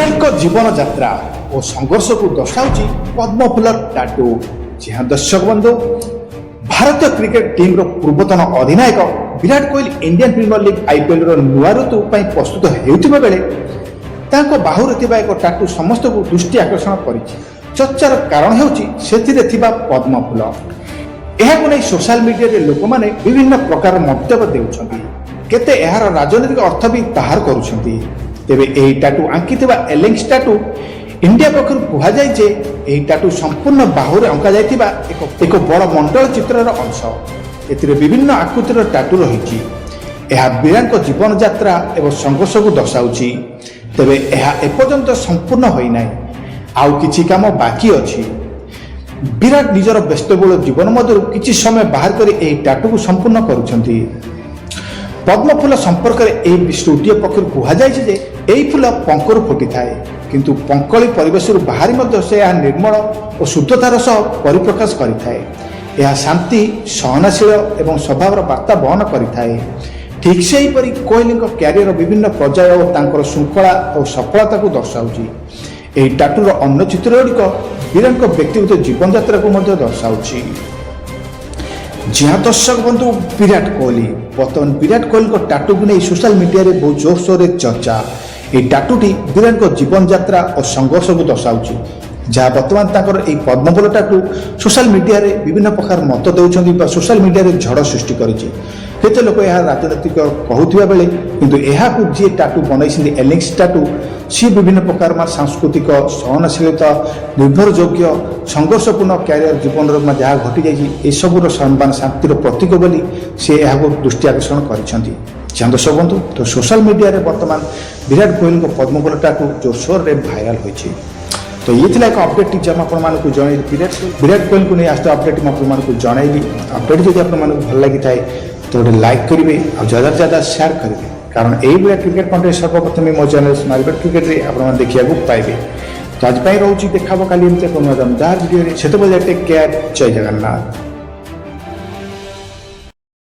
ବିରାଟଙ୍କ ଜୀବନ ଯାତ୍ରା ଓ ସଂଘର୍ଷକୁ ଦର୍ଶାଉଛି ପଦ୍ମଫୁଲ ଟାଟୁ। ଯାହା ଦର୍ଶକ ବନ୍ଧୁ, ଭାରତୀୟ କ୍ରିକେଟ ଟିମ୍ର ପୂର୍ବତନ ଅଧିନାୟକ Virat Kohli Indian premier league IPLର ନୂଆ ଋତୁ ପାଇଁ ପ୍ରସ୍ତୁତ ହେଉଥିବା ବେଳେ ତାଙ୍କ ବାହୁରେ ଥିବା ଏକ ଟାଟୁ ସମସ୍ତଙ୍କୁ ଦୃଷ୍ଟି ଆକର୍ଷଣ କରିଛି। ଚର୍ଚ୍ଚାର କାରଣ ହେଉଛି ସେଥିରେ ଥିବା ପଦ୍ମଫୁଲ। ଏହାକୁ ନେଇ ସୋଶାଲ ମିଡିଆରେ ଲୋକମାନେ ବିଭିନ୍ନ ପ୍ରକାର ମନ୍ତବ୍ୟ ଦେଉଛନ୍ତି। କେତେ ଏହାର ରାଜନୈତିକ ଅର୍ଥ ବି ବାହାର କରୁଛନ୍ତି। ତେବେ ଏହି ଟାଟୁ ଆଙ୍କିଥିବା ଏଲିଙ୍ଗସ୍ ଟାଟୁ ଇଣ୍ଡିଆ ପକ୍ଷରୁ କୁହାଯାଏ ଯେ ଏହି ଟାଟୁ ସମ୍ପୂର୍ଣ୍ଣ ବାହୁରେ ଅଙ୍କାଯାଇଥିବା ଏକ ବଡ଼ ମଣ୍ଡଳ ଚିତ୍ରର ଅଂଶ। ଏଥିରେ ବିଭିନ୍ନ ଆକୃତିର ଟାଟୁ ରହିଛି। ଏହା ବିରାଟଙ୍କ ଜୀବନଯାତ୍ରା ଏବଂ ସଂଘର୍ଷକୁ ଦର୍ଶାଉଛି। ତେବେ ଏହା ଏପର୍ଯ୍ୟନ୍ତ ସମ୍ପୂର୍ଣ୍ଣ ହୋଇନାହିଁ, ଆଉ କିଛି କାମ ବାକି ଅଛି। ବିରାଟ ନିଜର ବ୍ୟସ୍ତବହୁଳ ଜୀବନ ମଧ୍ୟରୁ କିଛି ସମୟ ବାହାର କରି ଏହି ଟାଟୁକୁ ସମ୍ପୂର୍ଣ୍ଣ କରୁଛନ୍ତି। ପଦ୍ମଫୁଲ ସମ୍ପର୍କରେ ଏହି ଷ୍ଟୁଡିଓ ପକ୍ଷରୁ କୁହାଯାଇଛି ଯେ ଏହି ଫୁଲ ପଙ୍କରୁ ଫୁଟିଥାଏ, କିନ୍ତୁ ପଙ୍କଳି ପରିବେଶରୁ ବାହାରି ମଧ୍ୟ ସେ ଏହା ନିର୍ମଳ ଓ ଶୁଦ୍ଧତାର ସହ ପରିପ୍ରକାଶ କରିଥାଏ। ଏହା ଶାନ୍ତି, ସହନଶୀଳ ଏବଂ ସ୍ୱଭାବର ବାର୍ତ୍ତା ବହନ କରିଥାଏ। ଠିକ୍ ସେହିପରି କୋହଲିଙ୍କ କ୍ୟାରିୟର ବିଭିନ୍ନ ପର୍ଯ୍ୟାୟ ଓ ତାଙ୍କର ଶୃଙ୍ଖଳା ଓ ସଫଳତାକୁ ଦର୍ଶାଉଛି। ଏହି ଟାଟୁର ଅନ୍ୟ ଚିତ୍ରଗୁଡ଼ିକ ବିରାଟଙ୍କ ବ୍ୟକ୍ତିଗତ ଜୀବନଯାତ୍ରାକୁ ମଧ୍ୟ ଦର୍ଶାଉଛି। ଯାହା ଦର୍ଶକ ବନ୍ଧୁ, ବିରାଟ କୋହଲି ବର୍ତ୍ତମାନ ବିରାଟ କୋହଲିଙ୍କ ଟାଟୁକୁ ନେଇ ସୋଶାଲ ମିଡିଆରେ ବହୁ ଜୋରସୋରରେ ଚର୍ଚ୍ଚା। ଏହି ଟାଟୁଟି ବିରାଟଙ୍କ ଜୀବନଯାତ୍ରା ଓ ସଂଘର୍ଷକୁ ଦର୍ଶାଉଛି, ଯାହା ବର୍ତ୍ତମାନ ତାଙ୍କର ଏହି ପଦ୍ମଫୁଲ ଟାଟୁ ସୋଶାଲ ମିଡିଆରେ ବିଭିନ୍ନ ପ୍ରକାର ମତ ଦେଉଛନ୍ତି ବା ସୋଶାଲ ମିଡିଆରେ ଝଡ଼ ସୃଷ୍ଟି କରିଛି। କେତେ ଲୋକ ଏହା ରାଜନୈତିକ କହୁଥିବା ବେଳେ କିନ୍ତୁ ଏହାକୁ ଯିଏ ଟାଟୁ ବନାଇଛନ୍ତି ଏଲିଙ୍ଗସ୍ ଟାଟୁ, ସିଏ ବିଭିନ୍ନ ପ୍ରକାର ସାଂସ୍କୃତିକ ସହନଶୀଳତା, ନିର୍ଭରଯୋଗ୍ୟ, ସଂଘର୍ଷପୂର୍ଣ୍ଣ କ୍ୟାରିୟର ଜୀବନର ଯାହା ଘଟିଯାଇଛି ଏସବୁର ଶାନ୍ତିର ପ୍ରତୀକ ବୋଲି ସେ ଏହାକୁ ଦୃଷ୍ଟି ଆକର୍ଷଣ କରିଛନ୍ତି। ଦର୍ଶକ ବନ୍ଧୁ, ତ ସୋଶାଲ ମିଡିଆରେ ବର୍ତ୍ତମାନ ବିରାଟ କୋହଲିଙ୍କ ପଦ୍ମଫୁଲ ଟାଟୁ ଜୋରସୋରରେ ଭାଇରାଲ ହୋଇଛି। ତ ଇଏ ଥିଲା ଏକ ଅପଡେଟ୍ ଯେ ମୁଁ ଆପଣମାନଙ୍କୁ ଜଣାଇଲି। ବିରାଟ କୋହଲିଙ୍କୁ ନେଇ ଆସିଥିବା ଅପଡେଟ୍ ମୁଁ ଆପଣମାନଙ୍କୁ ଜଣାଇଲି। ଅପଡେଟ୍ ଯଦି ଆପଣମାନଙ୍କୁ ଭଲ ଲାଗିଥାଏ ତ ଗୋଟେ ଲାଇକ୍ କରିବେ ଆଉ ज़्यादा ସେୟାର କରିବେ, କାରଣ ଏଇଭଳିଆ କ୍ରିକେଟ କଣ୍ଟେଣ୍ଟ ସର୍ବପ୍ରଥମେ ମୋ ଚ୍ୟାନେଲ ସ୍ମାଇଲ୍ ବେଟ୍ କ୍ରିକେଟରେ ଆପଣମାନେ ଦେଖିବାକୁ ପାଇବେ। ତ ଆଜି ପାଇଁ ରହୁଛି, ଦେଖା ହେବ କାଲି ଏମିତି ଏକ ନୂଆ ଦମଦାର ଭିଡ଼ିଓରେ। ସେତେବେଳେ ଟେକ୍ କେୟାର, ଜୟ ଜଗନ୍ନାଥ।